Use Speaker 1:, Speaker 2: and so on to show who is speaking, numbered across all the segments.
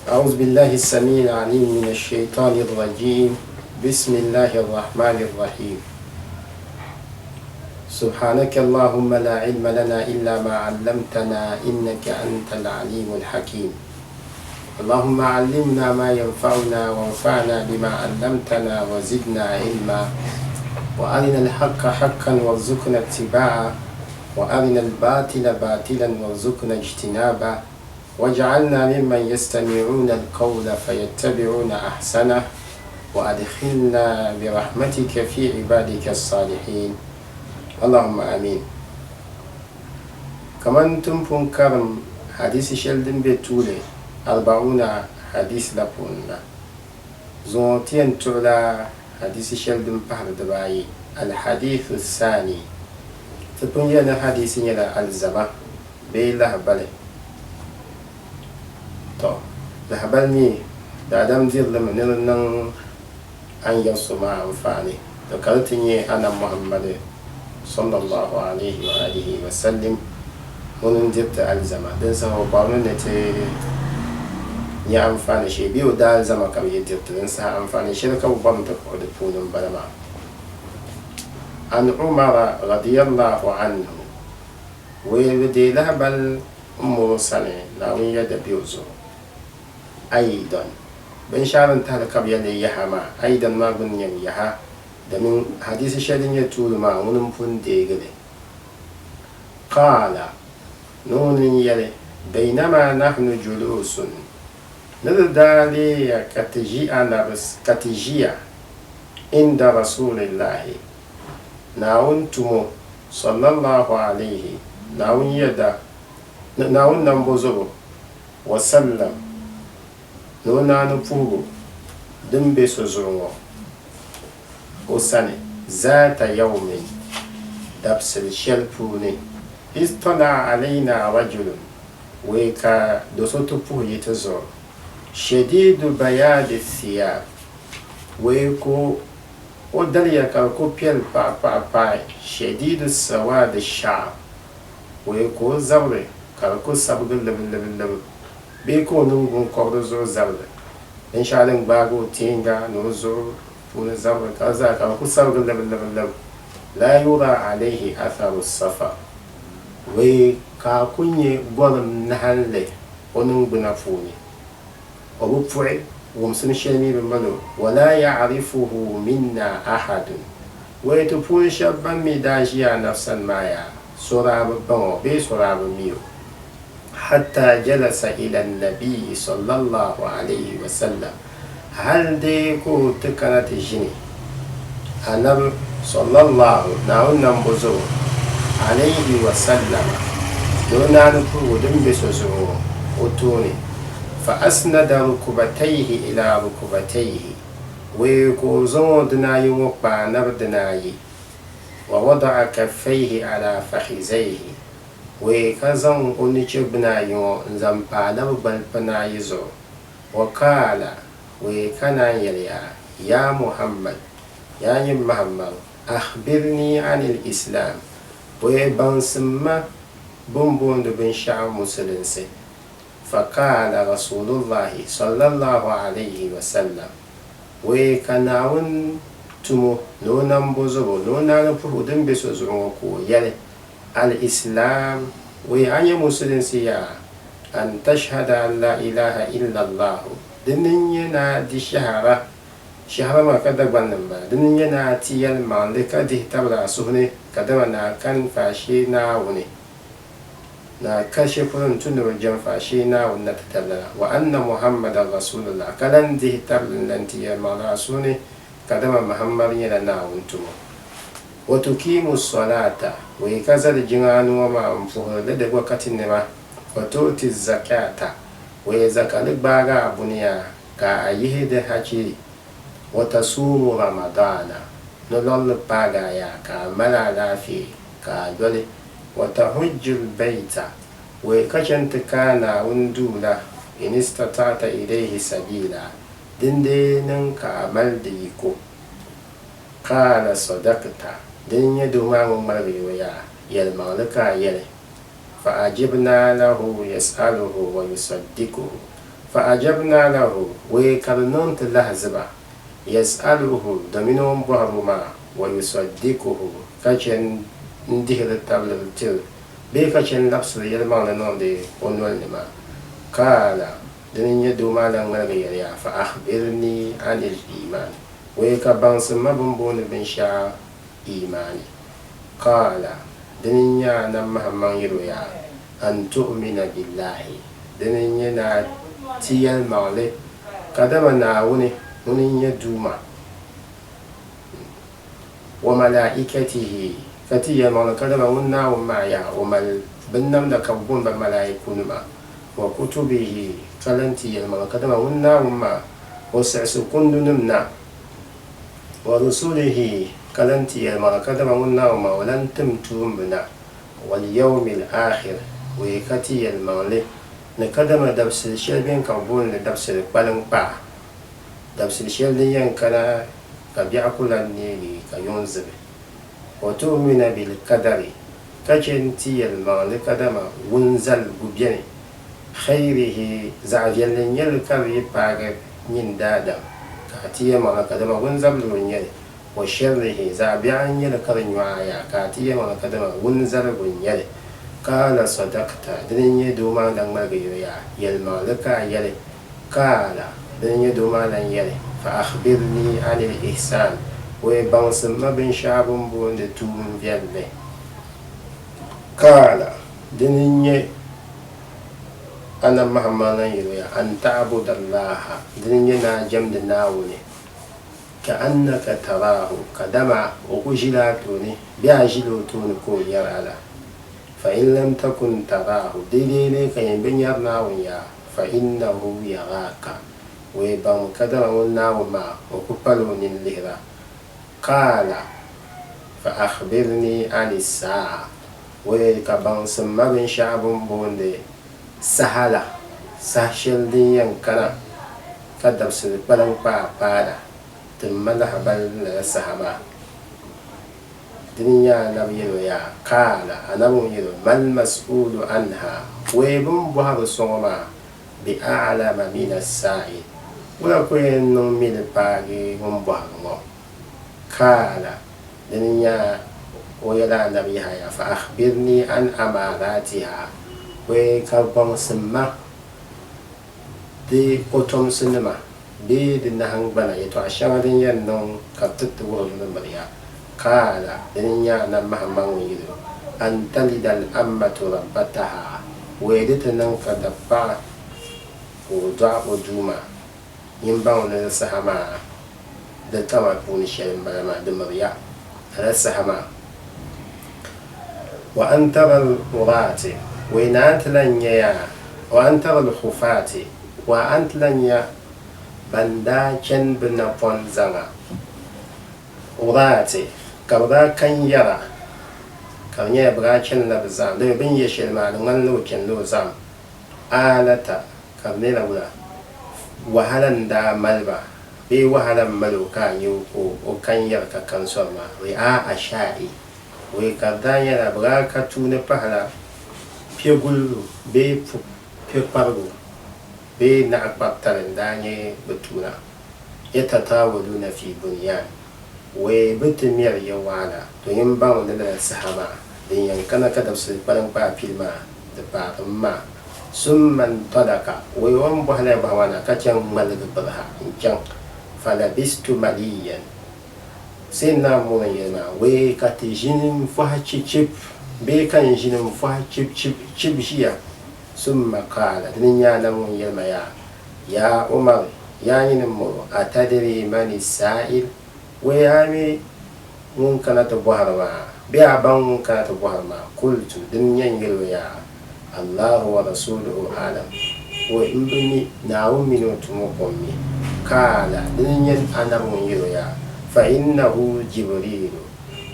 Speaker 1: أعوذ بالله السميع العليم من الشيطان الرجيم. بسم الله الرحمن الرحيم. سبحانك اللهم لا علم لنا إلا ما علمتنا إنك أنت العليم الحكيم. اللهم علمنا ما ينفعنا وانفعنا بما علمتنا وزدنا علما وأرنا الحق حقا وارزقنا اتباعه وأرنا الباطل باطلا وارزقنا اجتنابه واجعلنا ممن يستمعون القول فيتبعون أحسنه وأدخلنا برحمتك في عبادك الصالحين اللهم آمين. كمان تنفون كرم حديث شلدن بتولي 40 حديث لبونا زونتين تولا حديث شلدن بحر دباي الحديث الثاني تبون ينا حديث ينا الزما بيلا بالي to da habal ni da adam zai lama nan an yasu ma amfani da kartin yi ana muhammadu sallallahu alaihi wa alihi wa sallim mun jibta alzama dan sa ba mun ne ce ya amfani shi biyu da alzama kam yi jibta dan sa amfani shi ka ba mun ta ko da funun balama an umar radiyallahu anhu wa yadi lahbal ummu sane la wiya da biyu zo أيضا بن شارن تهلكب يلي يحما أيضا ما بن يحا دمين حديث شدين يتول ما ونمفن ديغلي قال نون يلي بينما نحن جلوس ندالي كتجيا عند رسول الله ناونتمو صلى الله عليه ناون يدا ناون نمبوزو وسلم nuna nufugo din be so zuwa osane zata yawmin dabsil shelpuni istana alaina rajulun weka dosoto puhi tazo shadidu bayadi thiyab weko odaliya ko piel pa shadidu sawad ash-sha'r weko zawre ko sabgul level beko nungun kordo zo zabda inshallah bago tinga no zo puna zabda kaza ka ku sabga lab la yura alaihi atharu safa we ka kunye bolon nahalle onun buna funi obu fu'i wumsun shemi be malo wala ya'rifuhu minna ahad we to pun shabban mi dajiya nafsan maya sura babban be sura miyo حتى جلس إلى النبي صلى الله عليه وسلم هل ديكو تكنت جني النبي صلى الله عليه وسلم دون أن دم بسوسو وتوني فأسند ركبتيه إلى ركبتيه ويكو زون دناي وقبع نبدناي ووضع كفيه على فخذيه we kazan unice bina yo zampa da balpana yizo wakala we kana ya muhammad ya yin muhammad akhbirni anil islam we ban simma bumbun da bin sha'a musulunci fakala rasulullahi sallallahu alaihi wasallam we kana wun tumo nonan bozo nonan fudin biso zuwa ko yale الإسلام ويعني مسلم سيا أن تشهد أن لا إله إلا الله دنينا دي شهرة ما كده بنما دنينا تيال مالك دي تبلا سهني كدمنا كان فاشينا وني نا كشفون تنو جم فاشينا ونتتبلا وأن محمد رسول الله كلن دي تبلا نتيال مالا سهني كدم محمد يلنا ونتمو وتقيم الصلاة ويكذا الجنان وما أنفه لدى وقت النما وتؤتي الزكاة ويزكى لباغا بنيا كأيه ده حجي وتصوم رمضان نلول باغا يا كملا لافي كدولي وتحج البيت ويكشنت كان وندولا إن استطعت إليه سبيلا دندين كعمل ديكو قال صدقت din ya duma mun marbewa yalmalaka yale fa ajibna lahu yas'aluhu wa yusaddiquhu فأجبنا له ويكرنون تلهزبا يسأله دمينهم بهرما ويصدقه كجن ندهر التبلغ التر بكجن لبس يلمان لنون دي ونول لما قال دنيا دوما لنغير فأخبرني عن الإيمان ويكبانس مبنبون بن شاء إيماني قال دنيا نمها من يرويا أن تؤمن بالله دنيا ناتي المولى قدما ناوني دنيا دوما وملائكته كتي المولى قدما ونا وما يا ومل بنم لكبون بملائكون ما وكتبه كلنتي المولى قدما ونا وما وسعس كندنمنا ورسوله كلنتي المولى قدما ونا وما ولن تمتم بنا واليوم الآخر ويكتي المولى نقدم دبس الشلبين كابون لدبس البلن با دبس الشلبين كلا كبيعكل النيلي كيونزب وتؤمن بالقدر كجنتي المولى قدم ونزل ببيني خيره زعجل يلكري باغ من دادم كاتي المولى قدم ونزل بنيلي وشره زعبيع يلكري نوايا كاتي المولى قدم ونزل بنيلي قال صدقت دنيا دوما لن مرغيا يلمالك يلي قال دنيا دوما لن يلي فأخبرني عن الإحسان ويبانسم بن شعب بون توم فيالله قال دنيا أنا محمد يلويا أن تعبد الله دنيا ناجم دناوني كأنك تراه كدما وقجلاتوني بيعجلوتون كو يرالا فإن لم تكن تراه دليل كي بنيرنا ويا فإنه يراك ويبان كدر وناوما وكبلون الليرة قال فأخبرني عن الساعة ويكبان سما بن شعب بوندي سهلة سهشل دي ينكنا كدر سلبلن بادا تملح بل سهما دنيا نبيلو يا قال أنا بميلو ما المسؤول عنها ويبن بحر صوما بأعلم من السائل ولا كوين نميل باقي ومبحر قال دنيا ويلا نبيها يا فأخبرني عن أماراتها ويكبن سما دي قطم سنما دي دنهن بنا يتوعشان دنيا نون كبتت ورد نمبريا قال دنيا نمح من أن تلد الأمة ربتها ويدتنا كدبا ودعا ودوما ينبغن للسحما دكما كون الشيء ما دمريا للسحما وأن ترى الغرات وينات لنيا وأن ترى الخفات وأنت لنيا بندا جنب نفون زنا غرات kabra kan yara kan ya bracin na bizam da bin ya shirma da wannan lokin lo zam alata kan ne laura wahalan da malba be wahalan maluka yu ko o kan yar ka kan so ma wi a ashai wi kabda ya braka tu ne pahala pie gulu be fu pie pargo be na akpatarin da ne batuna yatatawaluna fi bunyan we bitimiyar yawana to yin ba wanda da sahaba din yankana ka da su barin ba filma da ba amma sun man tadaka we wan bahala ba wana ka can malaga barha in can falabistu maliyan sai na mun yana we ka tijinin fahaci chip be kan jinin fahaci chip shiya sun makala din ya na mun yana ya umar ya yin mu atadri mani sa'il ويامي ممكن تبوهر ما بيعبان ممكن تبوهر ما قلت دنيا يلويا الله ورسوله أعلم وإنبني ناومي نتمقمي قال دنيا أنا من يلويا فإنه جبريل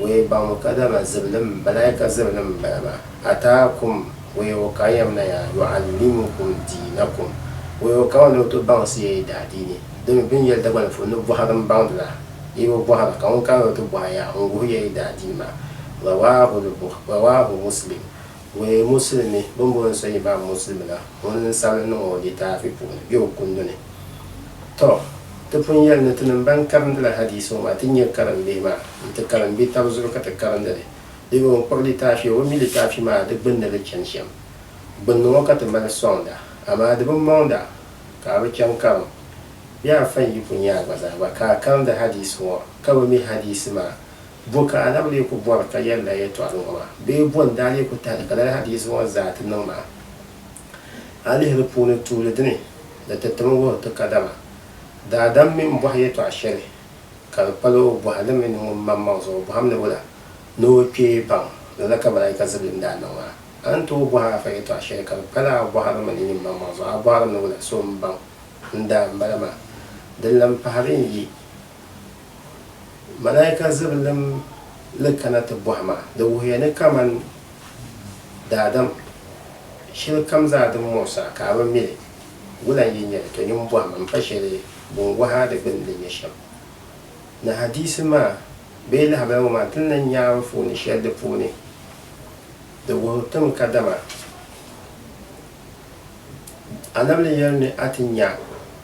Speaker 1: ويبان كدم زبلم ملائكة زبلم بما أتاكم ويوكايمنا يعلمكم دينكم ويوكاون تبان سيدا ديني دم بن يلدبن فنو بوهرم باندلا ibo buhara kan kan to buhaya nguye da dima rawahu muslim we muslimi bumbo so imam muslim la won sal no di ta fi pu yo kundu ne to to pun yel ne tin ban karam la hadiso ma tin ye karam be ma ta karam bi ta zuru ka ta karam de de bo por li ta fi o mi li ta fi ma de ben de chen shem ben no ka ta mal sonda ama de bon monda ka ba chan karam ya fan yi pun ya ba za ba ka karam da hadiso ka ba mi hadisi ma boka anabli ko bor ka yalla ya to alwa be bon dali ko ta kala hadisi wa zat no ma ali hada puna tule dine da tattamo ta kadama da dam min buhye to ashari kal palo buhada min mamma zo buhamna wala no ke ban da ka bara ka zabin da no ma an to buha fa to ashari kal pala buhada min mamma zo buhada no wala so ban nda balama dallam faharin yi malaika ziblim lakana ta buhma da wuhiyani kaman da adam shil kamza da musa ka ba mile wulan yin ya to yin buhma fashere bun waha da bin din ya sham na hadisi ma bai la ba ma tunan ya fu ni shel da fu ne da wuhutun kadama anabli yarni atinya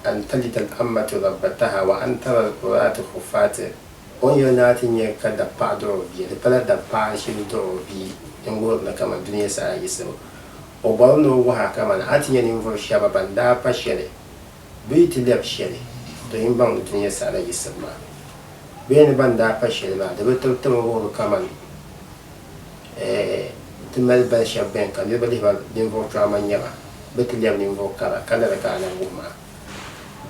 Speaker 1: an talita al-ammatu rabbataha wa an tara al-quratu khufati on yo natin ye ka da padro bi de pala da pa shi do bi en go na kama duniya sa yiso o ba no wa kama na atin ye ni vo shaba banda pa shele bi ti lep shele to yin bang duniya sa la yiso ma be ne banda pa shele ma de betul to go kama timal ba shaben ka le ba de ba din vo trama nyaba betul lep ni vo kala kala ka na ma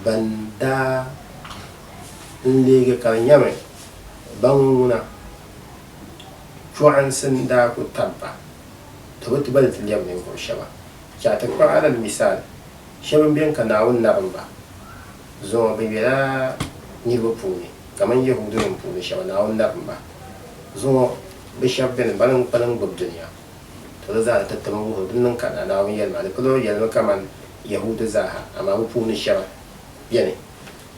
Speaker 1: banda lege ka nyame banguna chuan sin da ku tabba to bati bal tiliyam ne ko shaba ja ta ko alal misal shaban biyan ka nawun naramba zo be bela ni bo puni kaman yahudu ne puni shaba nawun naramba zo be shabben balan balan gob duniya to da za ta tattama go dunnan ka na nawun yalma da kulo yalma kaman yahudu zaha amma bu puni shaba yani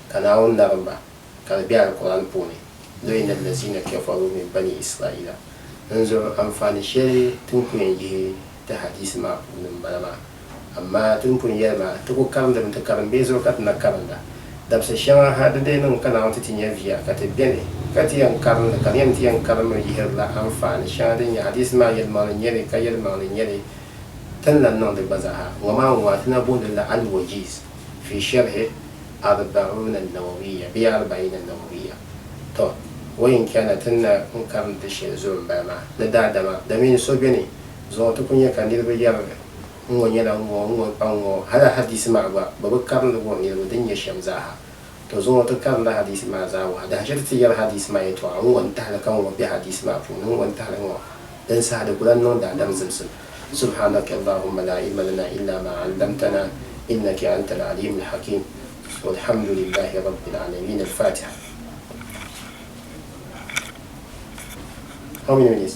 Speaker 1: ka nawun naramba ka biya alquran puni لين الذين كفروا من بني إسرائيل ننظر أنفان الشيء تنكون يجي تحديث ما من بلما أما تنكون يلما تقول كلام ده متكلم بيزو كتنا كلام ده دبس الشيء هذا ده نون كنا أنت تنيا فيها كتبيني كتيان كلام ده كلام تيان كلام يجي لا أنفان الشيء ده حديث ما يلما نيري كيلما نيري تنلا نون ده بزاها وما هو تنبون الله الوجيز في شرح 40 النووية ب40 النووية تو وين كانت لنا كم تشي زوم بما لدادما دمين سوبيني زو تكون كان يربيار مو يلا مو بانو هذا حديث مع ببكر لو يلو دنيا شمزاها تو زو تكر لا حديث مع زاو هذا حاجه تيار حديث ما يتوا هو انت لك هو بحديث ما فون هو انت لك هو دنس هذا كلن نون دم زمزم سبحانك اللهم لا علم لنا الا ما علمتنا انك انت العليم الحكيم والحمد لله رب العالمين الفاتحه. How many minutes?